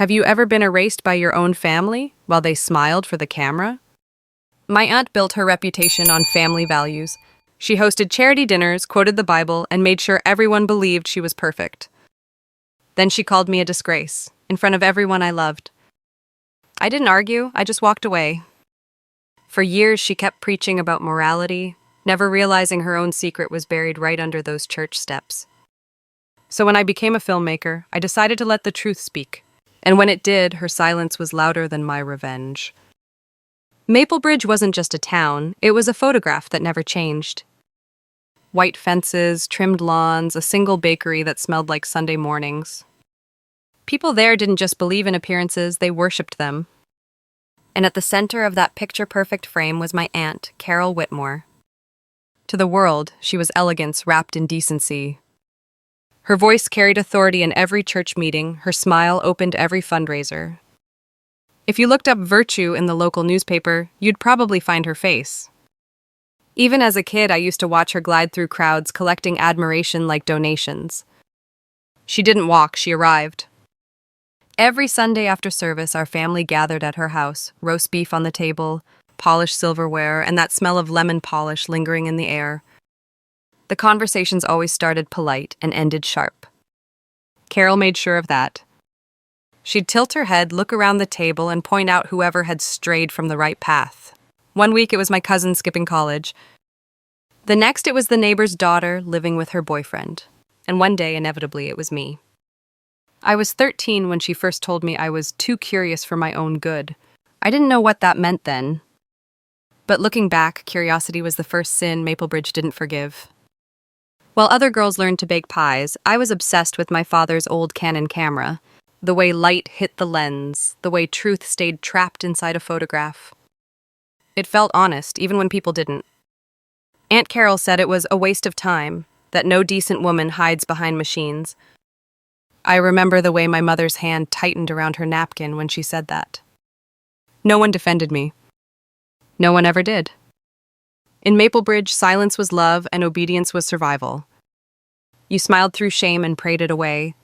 Have you ever been erased by your own family while they smiled for the camera? My aunt built her reputation on family values. She hosted charity dinners, quoted the Bible, and made sure everyone believed she was perfect. Then she called me a disgrace, in front of everyone I loved. I didn't argue, I just walked away. For years, she kept preaching about morality, never realizing her own secret was buried right under those church steps. So when I became a filmmaker, I decided to let the truth speak. And when it did, her silence was louder than my revenge. Maplebridge wasn't just a town, it was a photograph that never changed. White fences, trimmed lawns, a single bakery that smelled like Sunday mornings. People there didn't just believe in appearances, they worshipped them. And at the center of that picture-perfect frame was my aunt, Carol Whitmore. To the world, she was elegance wrapped in decency. Her voice carried authority in every church meeting, her smile opened every fundraiser. If you looked up virtue in the local newspaper, you'd probably find her face. Even as a kid, I used to watch her glide through crowds, collecting admiration like donations. She didn't walk, she arrived. Every Sunday after service, our family gathered at her house, roast beef on the table, polished silverware, and that smell of lemon polish lingering in the air. The conversations always started polite and ended sharp. Carol made sure of that. She'd tilt her head, look around the table, and point out whoever had strayed from the right path. One week it was my cousin skipping college. The next it was the neighbor's daughter living with her boyfriend. And one day, inevitably, it was me. I was 13 when she first told me I was too curious for my own good. I didn't know what that meant then. But looking back, curiosity was the first sin Maplebridge didn't forgive. While other girls learned to bake pies, I was obsessed with my father's old Canon camera. The way light hit the lens, the way truth stayed trapped inside a photograph. It felt honest, even when people didn't. Aunt Carol said it was a waste of time, that no decent woman hides behind machines. I remember the way my mother's hand tightened around her napkin when she said that. No one defended me. No one ever did. In Maplebridge, silence was love and obedience was survival. You smiled through shame and prayed it away.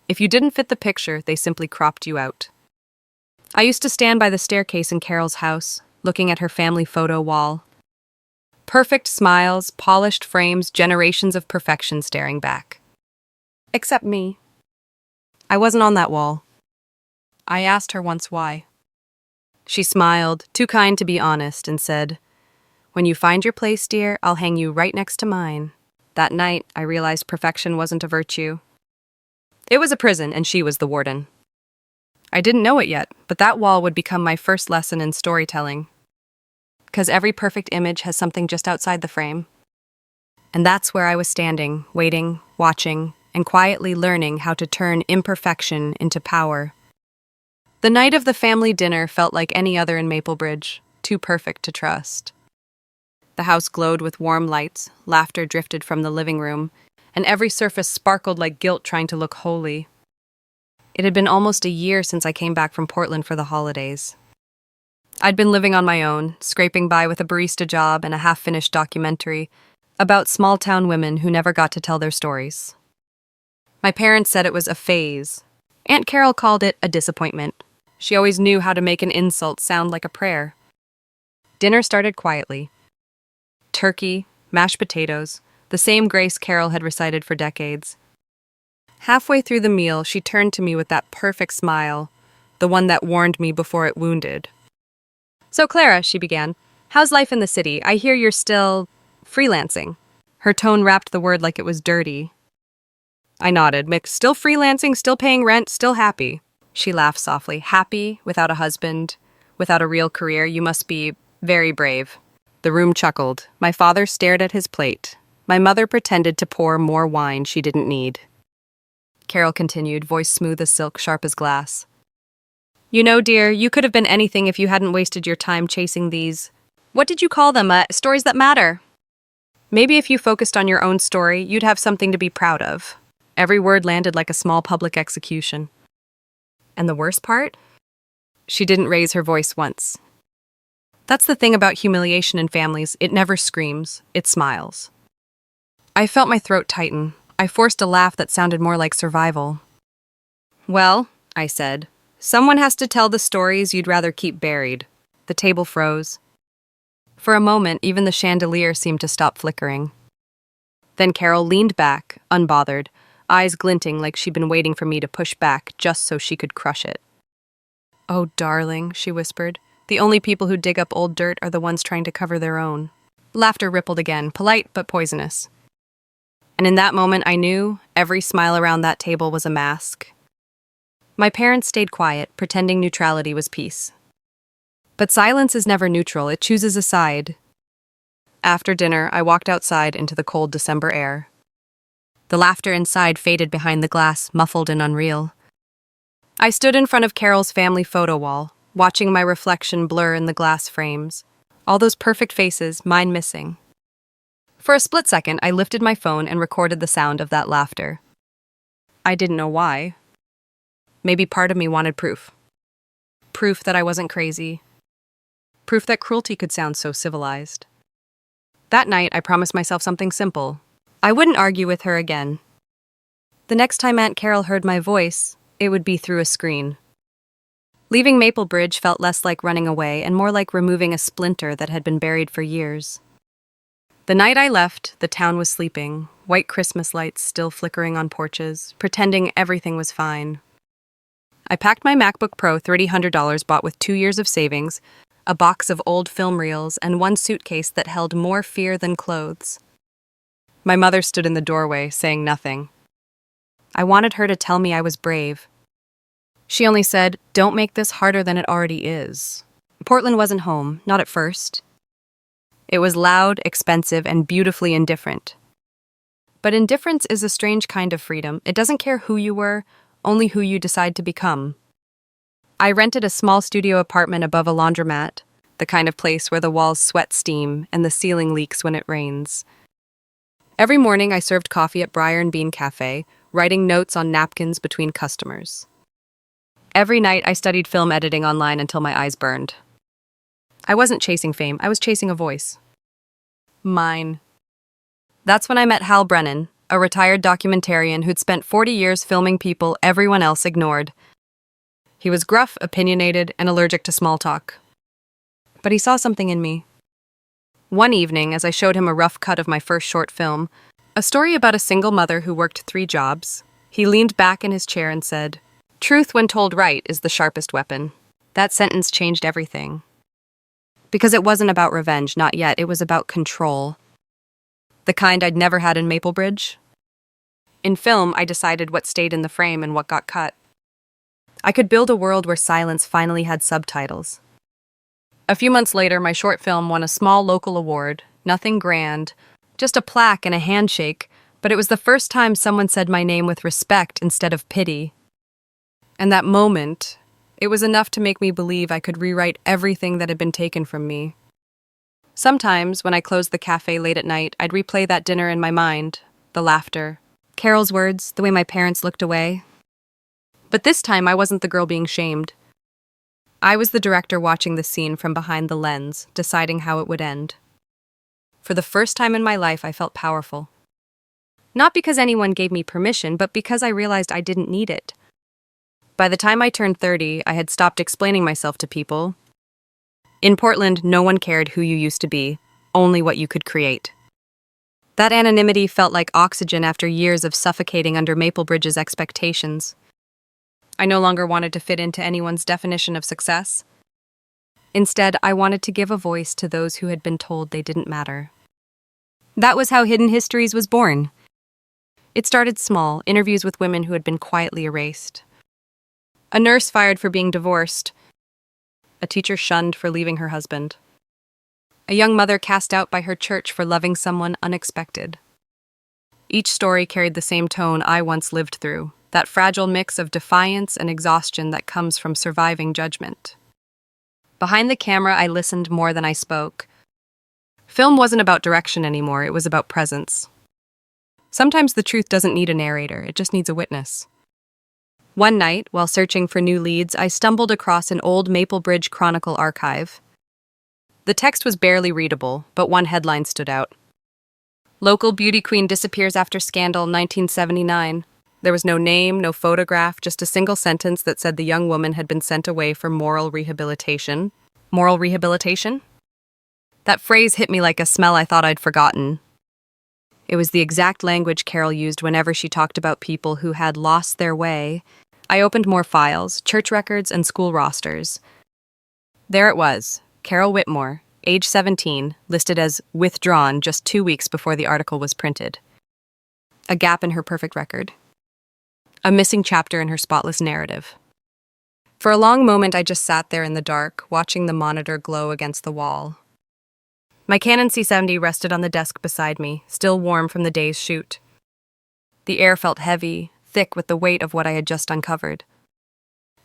If you didn't fit the picture, they simply cropped you out. I used to stand by the staircase in Carol's house, looking at her family photo wall. Perfect smiles, polished frames, generations of perfection staring back. Except me. I wasn't on that wall. I asked her once why. She smiled, too kind to be honest, and said, "When you find your place, dear, I'll hang you right next to mine." That night, I realized perfection wasn't a virtue. It was a prison, and she was the warden. I didn't know it yet, but that wall would become my first lesson in storytelling. Because every perfect image has something just outside the frame. And that's where I was standing, waiting, watching, and quietly learning how to turn imperfection into power. The night of the family dinner felt like any other in Maplebridge, too perfect to trust. The house glowed with warm lights, laughter drifted from the living room, and every surface sparkled like guilt trying to look holy. It had been almost a year since I came back from Portland for the holidays. I'd been living on my own, scraping by with a barista job and a half-finished documentary about small-town women who never got to tell their stories. My parents said it was a phase. Aunt Carol called it a disappointment. She always knew how to make an insult sound like a prayer. Dinner started quietly. Turkey, mashed potatoes, the same grace Carol had recited for decades. Halfway through the meal, she turned to me with that perfect smile, the one that warned me before it wounded. "So, Clara," she began, "how's life in the city? I hear you're still freelancing." Her tone wrapped the word like it was dirty. I nodded. "Mick, still freelancing, still paying rent, still happy." She laughed softly. "Happy, without a husband, without a real career, you must be very brave." The room chuckled. My father stared at his plate. My mother pretended to pour more wine she didn't need. Carol continued, voice smooth as silk, sharp as glass. "You know, dear, you could have been anything if you hadn't wasted your time chasing these, what did you call them, stories that matter? Maybe if you focused on your own story, you'd have something to be proud of." Every word landed like a small public execution. And the worst part? She didn't raise her voice once. That's the thing about humiliation in families, it never screams, it smiles. I felt my throat tighten. I forced a laugh that sounded more like survival. "Well, I said. Someone has to tell the stories you'd rather keep buried. The table froze. For a moment, even the chandelier seemed to stop flickering. Then Carol leaned back, unbothered, eyes glinting like she'd been waiting for me to push back just so she could crush it. "Oh, darling," she whispered. "The only people who dig up old dirt are the ones trying to cover their own." Laughter rippled again, polite but poisonous. And in that moment, I knew every smile around that table was a mask. My parents stayed quiet, pretending neutrality was peace. But silence is never neutral, it chooses a side. After dinner, I walked outside into the cold December air. The laughter inside faded behind the glass, muffled and unreal. I stood in front of Carol's family photo wall, watching my reflection blur in the glass frames. All those perfect faces, mine missing. For a split second, I lifted my phone and recorded the sound of that laughter. I didn't know why. Maybe part of me wanted proof. Proof that I wasn't crazy. Proof that cruelty could sound so civilized. That night, I promised myself something simple. I wouldn't argue with her again. The next time Aunt Carol heard my voice, it would be through a screen. Leaving Maplebridge felt less like running away and more like removing a splinter that had been buried for years. The night I left, the town was sleeping, white Christmas lights still flickering on porches, pretending everything was fine. I packed my MacBook Pro $300 bought with 2 years of savings, a box of old film reels, and one suitcase that held more fear than clothes. My mother stood in the doorway, saying nothing. I wanted her to tell me I was brave. She only said, "Don't make this harder than it already is." Portland wasn't home, not at first. It was loud, expensive, and beautifully indifferent. But indifference is a strange kind of freedom. It doesn't care who you were, only who you decide to become. I rented a small studio apartment above a laundromat, the kind of place where the walls sweat steam and the ceiling leaks when it rains. Every morning I served coffee at Briar and Bean Cafe, writing notes on napkins between customers. Every night I studied film editing online until my eyes burned. I wasn't chasing fame, I was chasing a voice. Mine. That's when I met Hal Brennan, a retired documentarian who'd spent 40 years filming people everyone else ignored. He was gruff, opinionated, and allergic to small talk. But he saw something in me. One evening, as I showed him a rough cut of my first short film, a story about a single mother who worked 3 jobs, he leaned back in his chair and said, "Truth when told right is the sharpest weapon." That sentence changed everything. Because it wasn't about revenge, not yet, it was about control. The kind I'd never had in Maplebridge. In film, I decided what stayed in the frame and what got cut. I could build a world where silence finally had subtitles. A few months later, my short film won a small local award, nothing grand, just a plaque and a handshake, but it was the first time someone said my name with respect instead of pity. And that moment, it was enough to make me believe I could rewrite everything that had been taken from me. Sometimes, when I closed the cafe late at night, I'd replay that dinner in my mind, the laughter, Carol's words, the way my parents looked away. But this time, I wasn't the girl being shamed. I was the director watching the scene from behind the lens, deciding how it would end. For the first time in my life, I felt powerful. Not because anyone gave me permission, but because I realized I didn't need it. By the time I turned 30, I had stopped explaining myself to people. In Portland, no one cared who you used to be, only what you could create. That anonymity felt like oxygen after years of suffocating under Maplebridge's expectations. I no longer wanted to fit into anyone's definition of success. Instead, I wanted to give a voice to those who had been told they didn't matter. That was how Hidden Histories was born. It started small, interviews with women who had been quietly erased. A nurse fired for being divorced. A teacher shunned for leaving her husband. A young mother cast out by her church for loving someone unexpected. Each story carried the same tone I once lived through, that fragile mix of defiance and exhaustion that comes from surviving judgment. Behind the camera, I listened more than I spoke. Film wasn't about direction anymore, it was about presence. Sometimes the truth doesn't need a narrator, it just needs a witness. One night, while searching for new leads, I stumbled across an old Maplebridge Chronicle archive. The text was barely readable, but one headline stood out. "Local beauty queen disappears after scandal, 1979. There was no name, no photograph, just a single sentence that said the young woman had been sent away for moral rehabilitation. Moral rehabilitation? That phrase hit me like a smell I thought I'd forgotten. It was the exact language Carol used whenever she talked about people who had lost their way. I opened more files, church records, and school rosters. There it was, Carol Whitmore, age 17, listed as withdrawn just 2 weeks before the article was printed. A gap in her perfect record. A missing chapter in her spotless narrative. For a long moment, I just sat there in the dark, watching the monitor glow against the wall. My Canon C70 rested on the desk beside me, still warm from the day's shoot. The air felt heavy, thick with the weight of what I had just uncovered.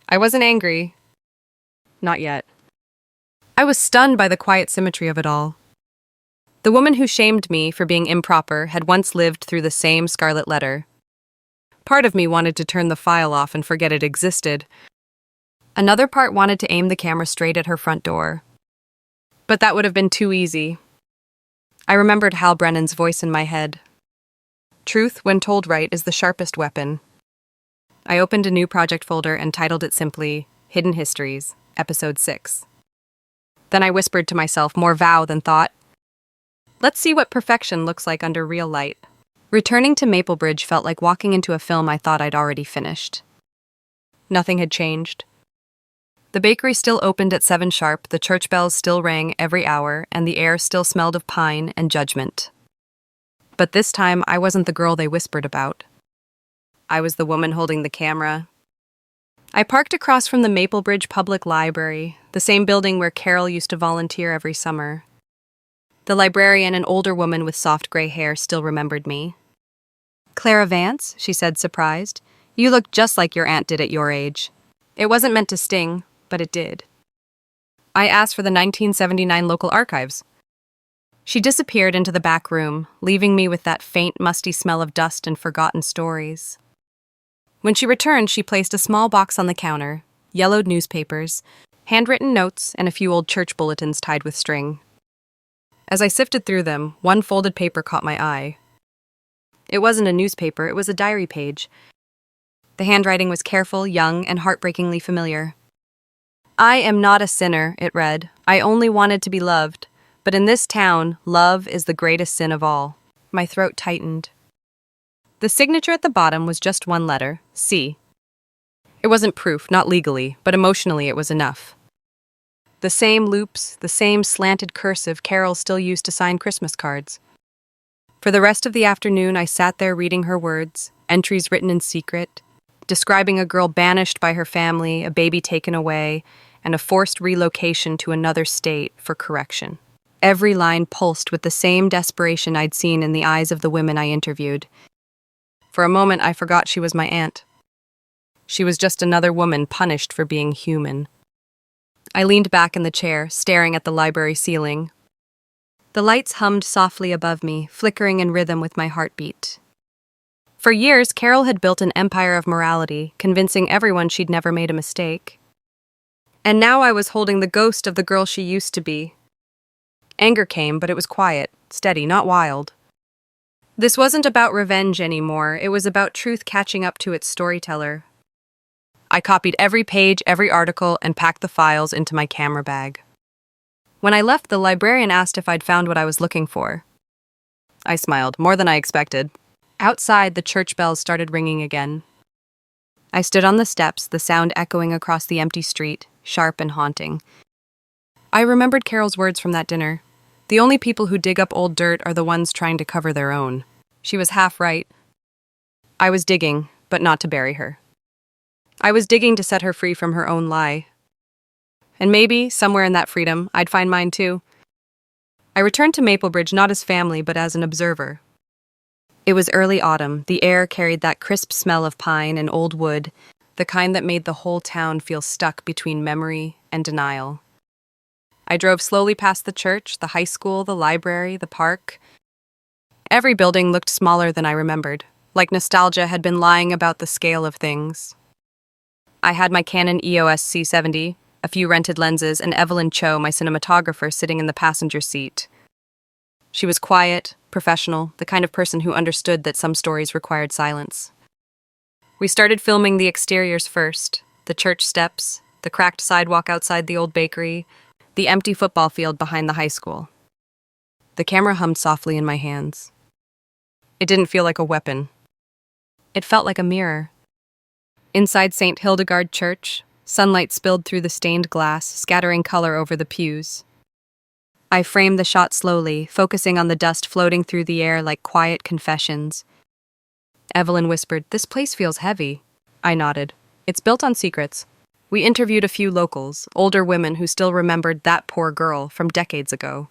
I wasn't angry. Not yet. I was stunned by the quiet symmetry of it all. The woman who shamed me for being improper had once lived through the same scarlet letter. Part of me wanted to turn the file off and forget it existed. Another part wanted to aim the camera straight at her front door. But that would have been too easy. I remembered Hal Brennan's voice in my head. Truth, when told right, is the sharpest weapon. I opened a new project folder and titled it simply, Hidden Histories, Episode 6. Then I whispered to myself, more vow than thought, let's see what perfection looks like under real light. Returning to Maplebridge felt like walking into a film I thought I'd already finished. Nothing had changed. The bakery still opened at 7 sharp, the church bells still rang every hour, and the air still smelled of pine and judgment. But this time, I wasn't the girl they whispered about. I was the woman holding the camera. I parked across from the Maplebridge Public Library, the same building where Carol used to volunteer every summer. The librarian, an older woman with soft gray hair, still remembered me. "Clara Vance," she said, surprised. "You look just like your aunt did at your age." It wasn't meant to sting, but it did. I asked for the 1979 local archives. She disappeared into the back room, leaving me with that faint, musty smell of dust and forgotten stories. When she returned, she placed a small box on the counter, yellowed newspapers, handwritten notes, and a few old church bulletins tied with string. As I sifted through them, one folded paper caught my eye. It wasn't a newspaper, it was a diary page. The handwriting was careful, young, and heartbreakingly familiar. "I am not a sinner," it read. "I only wanted to be loved. But in this town, love is the greatest sin of all." My throat tightened. The signature at the bottom was just one letter, C. It wasn't proof, not legally, but emotionally it was enough. The same loops, the same slanted cursive Carol still used to sign Christmas cards. For the rest of the afternoon, I sat there reading her words, entries written in secret, describing a girl banished by her family, a baby taken away, and a forced relocation to another state for correction. Every line pulsed with the same desperation I'd seen in the eyes of the women I interviewed. For a moment, I forgot she was my aunt. She was just another woman punished for being human. I leaned back in the chair, staring at the library ceiling. The lights hummed softly above me, flickering in rhythm with my heartbeat. For years, Carol had built an empire of morality, convincing everyone she'd never made a mistake. And now I was holding the ghost of the girl she used to be. Anger came, but it was quiet, steady, not wild. This wasn't about revenge anymore, it was about truth catching up to its storyteller. I copied every page, every article, and packed the files into my camera bag. When I left, the librarian asked if I'd found what I was looking for. I smiled, more than I expected. Outside, the church bells started ringing again. I stood on the steps, the sound echoing across the empty street, sharp and haunting. I remembered Carol's words from that dinner. The only people who dig up old dirt are the ones trying to cover their own. She was half right. I was digging, but not to bury her. I was digging to set her free from her own lie. And maybe, somewhere in that freedom, I'd find mine too. I returned to Maplebridge not as family, but as an observer. It was early autumn. The air carried that crisp smell of pine and old wood, the kind that made the whole town feel stuck between memory and denial. I drove slowly past the church, the high school, the library, the park. Every building looked smaller than I remembered, like nostalgia had been lying about the scale of things. I had my Canon EOS C70, a few rented lenses, and Evelyn Cho, my cinematographer, sitting in the passenger seat. She was quiet, professional, the kind of person who understood that some stories required silence. We started filming the exteriors first, the church steps, the cracked sidewalk outside the old bakery, the empty football field behind the high school. The camera hummed softly in my hands. It didn't feel like a weapon. It felt like a mirror. Inside St. Hildegard Church, sunlight spilled through the stained glass, scattering color over the pews. I framed the shot slowly, focusing on the dust floating through the air like quiet confessions. Evelyn whispered, "This place feels heavy." I nodded. "It's built on secrets." We interviewed a few locals, older women who still remembered that poor girl from decades ago.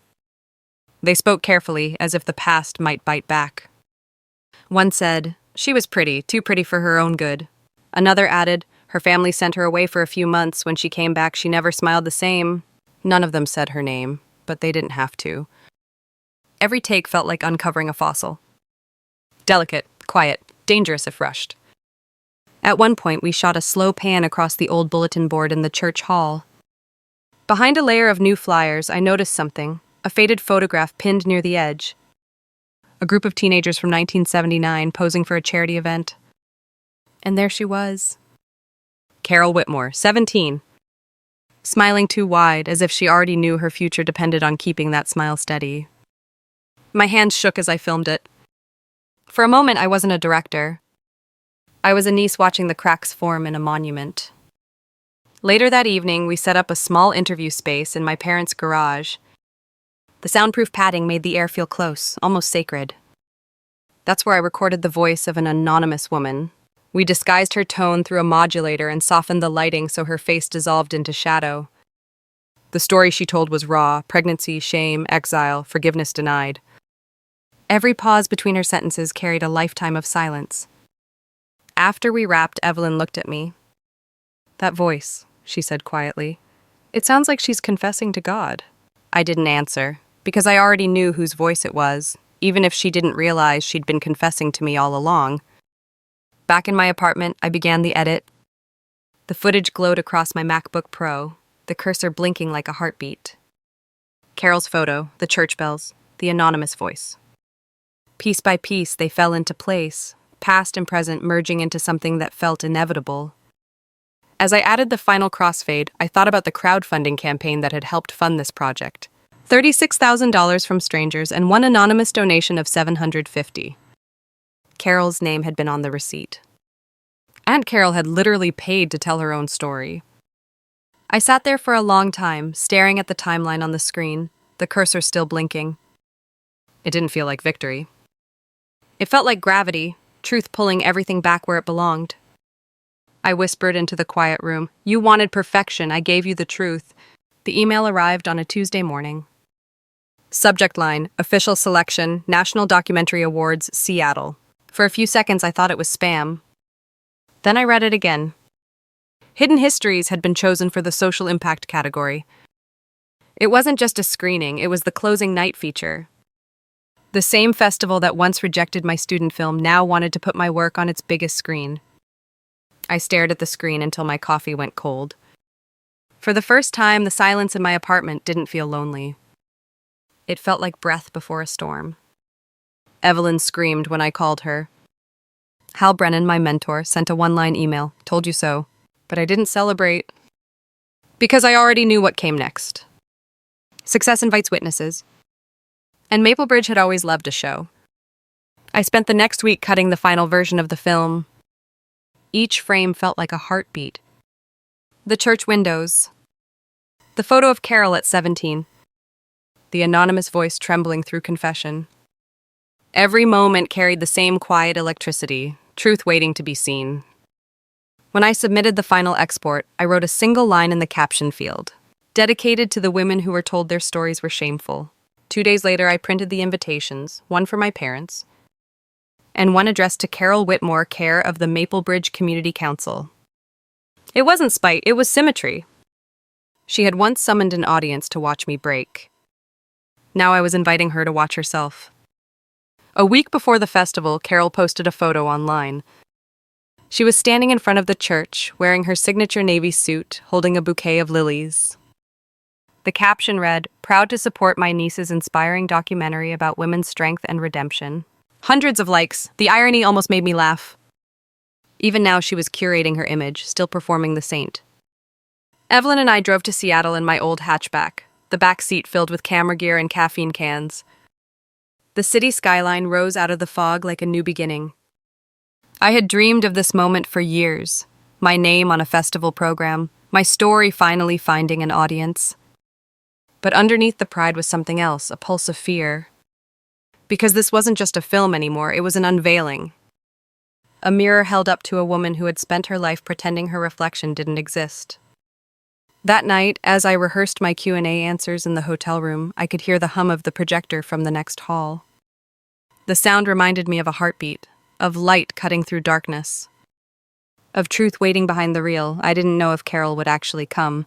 They spoke carefully, as if the past might bite back. One said, "She was pretty, too pretty for her own good." Another added, "Her family sent her away for a few months. When she came back, she never smiled the same." None of them said her name, but they didn't have to. Every take felt like uncovering a fossil. Delicate, quiet, dangerous if rushed. At one point, we shot a slow pan across the old bulletin board in the church hall. Behind a layer of new flyers, I noticed something, a faded photograph pinned near the edge. A group of teenagers from 1979 posing for a charity event. And there she was. Carol Whitmore, 17. Smiling too wide, as if she already knew her future depended on keeping that smile steady. My hands shook as I filmed it. For a moment, I wasn't a director. I was a niece watching the cracks form in a monument. Later that evening, we set up a small interview space in my parents' garage. The soundproof padding made the air feel close, almost sacred. That's where I recorded the voice of an anonymous woman. We disguised her tone through a modulator and softened the lighting so her face dissolved into shadow. The story she told was raw: pregnancy, shame, exile, forgiveness denied. Every pause between her sentences carried a lifetime of silence. After we wrapped, Evelyn looked at me. "That voice," she said quietly. "It sounds like she's confessing to God." I didn't answer, because I already knew whose voice it was, even if she didn't realize she'd been confessing to me all along. Back in my apartment, I began the edit. The footage glowed across my MacBook Pro, the cursor blinking like a heartbeat. Carol's photo, the church bells, the anonymous voice. Piece by piece, they fell into place, past and present merging into something that felt inevitable. As I added the final crossfade, I thought about the crowdfunding campaign that had helped fund this project. $36,000 from strangers and one anonymous donation of $750. Carol's name had been on the receipt. Aunt Carol had literally paid to tell her own story. I sat there for a long time, staring at the timeline on the screen, the cursor still blinking. It didn't feel like victory. It felt like gravity, truth pulling everything back where it belonged. I whispered into the quiet room, "You wanted perfection, I gave you the truth." The email arrived on a Tuesday morning. Subject line, "Official selection, National Documentary Awards, Seattle." For a few seconds, I thought it was spam. Then I read it again. Hidden Histories had been chosen for the social impact category. It wasn't just a screening, it was the closing night feature. The same festival that once rejected my student film now wanted to put my work on its biggest screen. I stared at the screen until my coffee went cold. For the first time, the silence in my apartment didn't feel lonely. It felt like breath before a storm. Evelyn screamed when I called her. Hal Brennan, my mentor, sent a one-line email, "Told you so." But I didn't celebrate. Because I already knew what came next. Success invites witnesses. And Maplebridge had always loved a show. I spent the next week cutting the final version of the film. Each frame felt like a heartbeat. The church windows. The photo of Carol at 17. The anonymous voice trembling through confession. Every moment carried the same quiet electricity, truth waiting to be seen. When I submitted the final export, I wrote a single line in the caption field, dedicated to the women who were told their stories were shameful. 2 days later, I printed the invitations, one for my parents, and one addressed to Carol Whitmore, care of the Maplebridge Community Council. It wasn't spite, it was symmetry. She had once summoned an audience to watch me break. Now I was inviting her to watch herself. A week before the festival, Carol posted a photo online. She was standing in front of the church, wearing her signature navy suit, holding a bouquet of lilies. The caption read, "Proud to support my niece's inspiring documentary about women's strength and redemption." Hundreds of likes. The irony almost made me laugh. Even now, she was curating her image, still performing the saint. Evelyn and I drove to Seattle in my old hatchback, the back seat filled with camera gear and caffeine cans. The city skyline rose out of the fog like a new beginning. I had dreamed of this moment for years, my name on a festival program, my story finally finding an audience. But underneath the pride was something else, a pulse of fear. Because this wasn't just a film anymore, it was an unveiling. A mirror held up to a woman who had spent her life pretending her reflection didn't exist. That night, as I rehearsed my Q&A answers in the hotel room, I could hear the hum of the projector from the next hall. The sound reminded me of a heartbeat, of light cutting through darkness, of truth waiting behind the reel. I didn't know if Carol would actually come,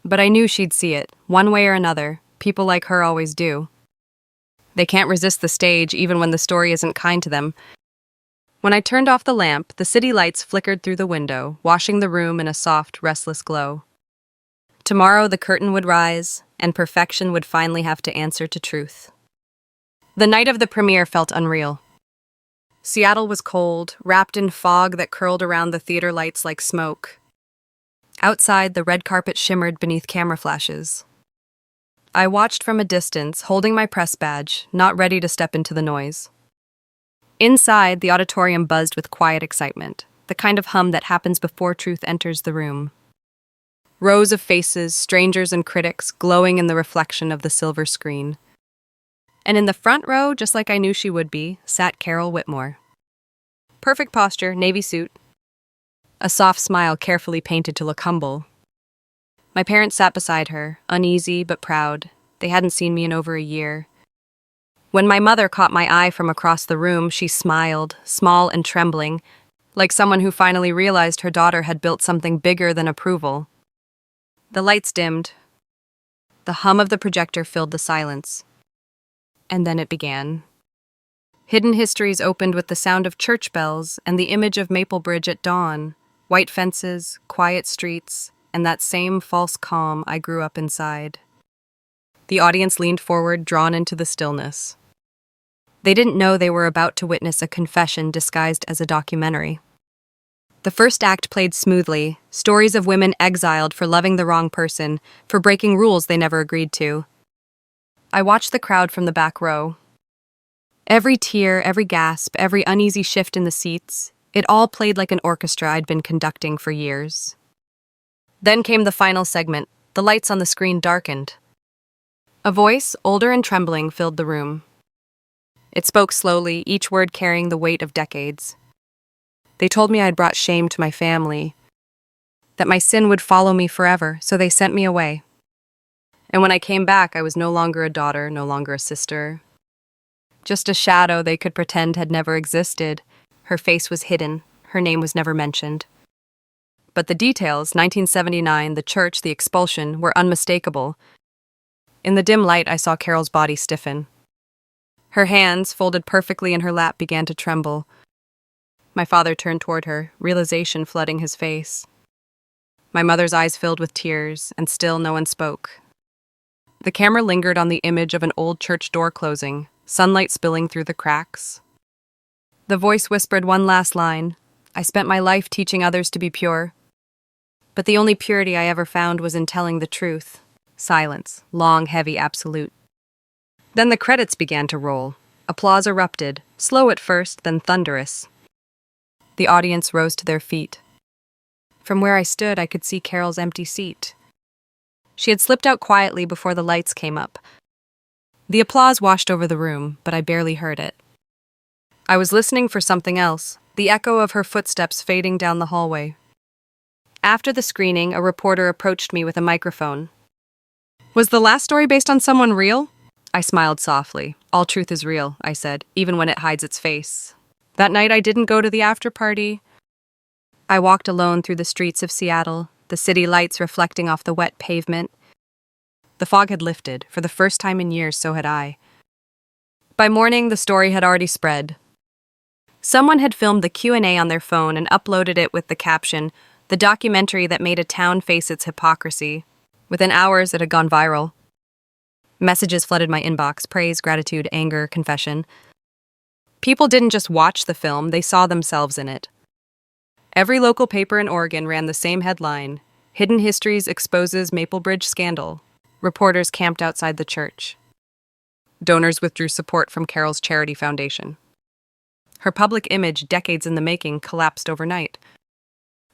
but I knew she'd see it, one way or another. People like her always do. They can't resist the stage even when the story isn't kind to them. When I turned off the lamp, the city lights flickered through the window, washing the room in a soft, restless glow. Tomorrow the curtain would rise, and perfection would finally have to answer to truth. The night of the premiere felt unreal. Seattle was cold, wrapped in fog that curled around the theater lights like smoke. Outside, the red carpet shimmered beneath camera flashes. I watched from a distance, holding my press badge, not ready to step into the noise. Inside, the auditorium buzzed with quiet excitement, the kind of hum that happens before truth enters the room. Rows of faces, strangers and critics, glowing in the reflection of the silver screen. And in the front row, just like I knew she would be, sat Carol Whitmore. Perfect posture, navy suit. A soft smile carefully painted to look humble. My parents sat beside her, uneasy but proud. They hadn't seen me in over a year. When my mother caught my eye from across the room, she smiled, small and trembling, like someone who finally realized her daughter had built something bigger than approval. The lights dimmed. The hum of the projector filled the silence. And then it began. Hidden Histories opened with the sound of church bells and the image of Maple Bridge at dawn, white fences, quiet streets, and that same false calm I grew up inside. The audience leaned forward, drawn into the stillness. They didn't know they were about to witness a confession disguised as a documentary. The first act played smoothly, stories of women exiled for loving the wrong person, for breaking rules they never agreed to. I watched the crowd from the back row. Every tear, every gasp, every uneasy shift in the seats, it all played like an orchestra I'd been conducting for years. Then came the final segment. The lights on the screen darkened. A voice, older and trembling, filled the room. It spoke slowly, each word carrying the weight of decades. They told me I'd brought shame to my family, that my sin would follow me forever, so they sent me away. And when I came back, I was no longer a daughter, no longer a sister. Just a shadow they could pretend had never existed. Her face was hidden, her name was never mentioned. But the details, 1979, the church, the expulsion, were unmistakable. In the dim light, I saw Carol's body stiffen. Her hands, folded perfectly in her lap, began to tremble. My father turned toward her, realization flooding his face. My mother's eyes filled with tears, and still no one spoke. The camera lingered on the image of an old church door closing, sunlight spilling through the cracks. The voice whispered one last line. I spent my life teaching others to be pure. But the only purity I ever found was in telling the truth. Silence, long, heavy, absolute. Then the credits began to roll. Applause erupted, slow at first, then thunderous. The audience rose to their feet. From where I stood, I could see Carol's empty seat. She had slipped out quietly before the lights came up. The applause washed over the room, but I barely heard it. I was listening for something else, the echo of her footsteps fading down the hallway. After the screening, a reporter approached me with a microphone. Was the last story based on someone real? I smiled softly. All truth is real, I said, even when it hides its face. That night I didn't go to the after-party. I walked alone through the streets of Seattle, the city lights reflecting off the wet pavement. The fog had lifted. For the first time in years, so had I. By morning, the story had already spread. Someone had filmed the Q&A on their phone and uploaded it with the caption, "The documentary that made a town face its hypocrisy." Within hours, it had gone viral. Messages flooded my inbox, praise, gratitude, anger, confession. People didn't just watch the film, they saw themselves in it. Every local paper in Oregon ran the same headline: Hidden Histories exposes Maplebridge scandal. Reporters camped outside the church. Donors withdrew support from Carol's charity foundation. Her public image, decades in the making, collapsed overnight.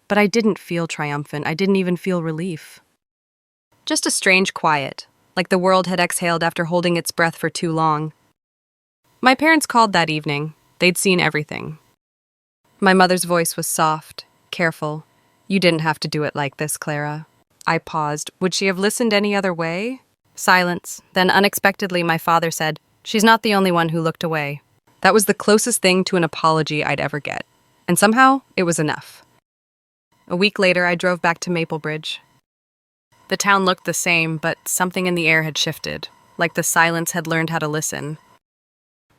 But I didn't feel triumphant. I didn't even feel relief. Just a strange quiet, like the world had exhaled after holding its breath for too long. My parents called that evening. They'd seen everything. My mother's voice was soft, careful. "You didn't have to do it like this, Clara." I paused. Would she have listened any other way? Silence. Then unexpectedly, my father said, "She's not the only one who looked away." That was the closest thing to an apology I'd ever get. And somehow, it was enough. A week later, I drove back to Maplebridge. The town looked the same, but something in the air had shifted, like the silence had learned how to listen.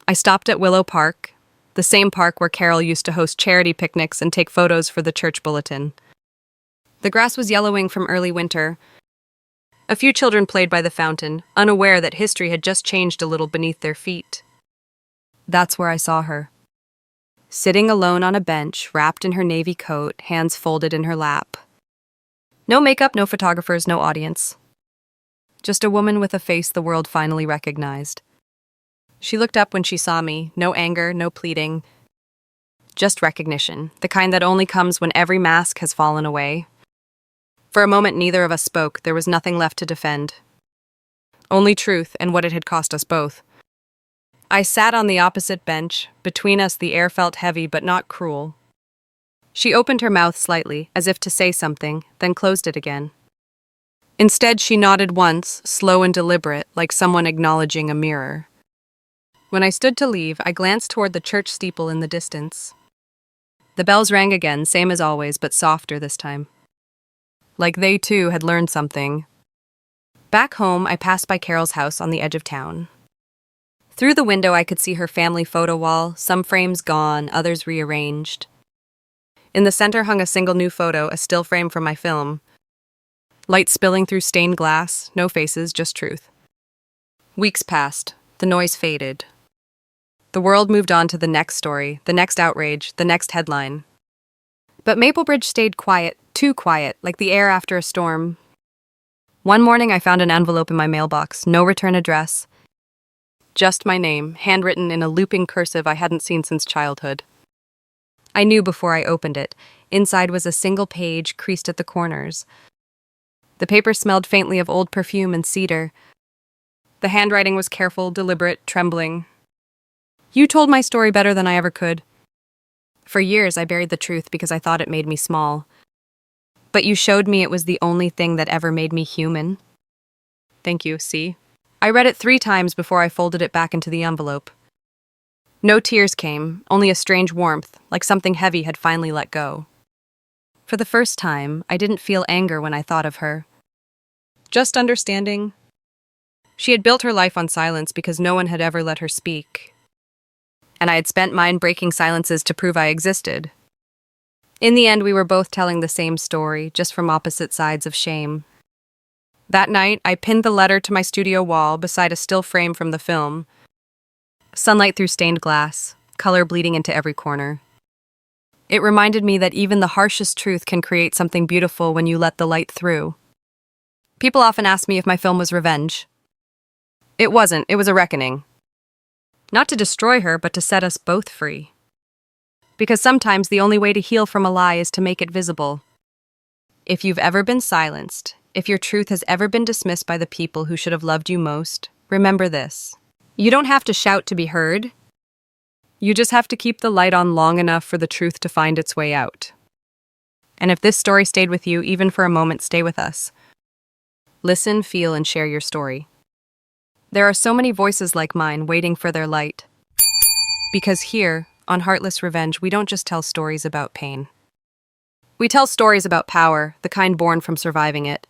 I stopped at Willow Park, the same park where Carol used to host charity picnics and take photos for the church bulletin. The grass was yellowing from early winter. A few children played by the fountain, unaware that history had just changed a little beneath their feet. That's where I saw her. Sitting alone on a bench, wrapped in her navy coat, hands folded in her lap. No makeup, no photographers, no audience. Just a woman with a face the world finally recognized. She looked up when she saw me, no anger, no pleading. Just recognition, the kind that only comes when every mask has fallen away. For a moment, neither of us spoke. There was nothing left to defend. Only truth and what it had cost us both. I sat on the opposite bench. Between us, the air felt heavy but not cruel. She opened her mouth slightly, as if to say something, then closed it again. Instead, she nodded once, slow and deliberate, like someone acknowledging a mirror. When I stood to leave, I glanced toward the church steeple in the distance. The bells rang again, same as always, but softer this time. Like they, too, had learned something. Back home, I passed by Carol's house on the edge of town. Through the window, I could see her family photo wall, some frames gone, others rearranged. In the center hung a single new photo, a still frame from my film. Light spilling through stained glass, no faces, just truth. Weeks passed. The noise faded. The world moved on to the next story, the next outrage, the next headline. But Maplebridge stayed quiet, too quiet, like the air after a storm. One morning I found an envelope in my mailbox, no return address. Just my name, handwritten in a looping cursive I hadn't seen since childhood. I knew before I opened it. Inside was a single page, creased at the corners. The paper smelled faintly of old perfume and cedar. The handwriting was careful, deliberate, trembling. "You told my story better than I ever could. For years I buried the truth because I thought it made me small. But you showed me it was the only thing that ever made me human." Thank you, see? I read it 3 times before I folded it back into the envelope. No tears came, only a strange warmth, like something heavy had finally let go. For the first time, I didn't feel anger when I thought of her. Just understanding. She had built her life on silence because no one had ever let her speak. And I had spent mine breaking silences to prove I existed. In the end, we were both telling the same story, just from opposite sides of shame. That night, I pinned the letter to my studio wall beside a still frame from the film. Sunlight through stained glass, color bleeding into every corner. It reminded me that even the harshest truth can create something beautiful when you let the light through. People often ask me if my film was revenge. It wasn't, it was a reckoning. Not to destroy her, but to set us both free. Because sometimes the only way to heal from a lie is to make it visible. If you've ever been silenced, if your truth has ever been dismissed by the people who should have loved you most, remember this. You don't have to shout to be heard. You just have to keep the light on long enough for the truth to find its way out. And if this story stayed with you, even for a moment, stay with us. Listen, feel, and share your story. There are so many voices like mine waiting for their light. Because here, on Heartless Revenge, we don't just tell stories about pain. We tell stories about power, the kind born from surviving it.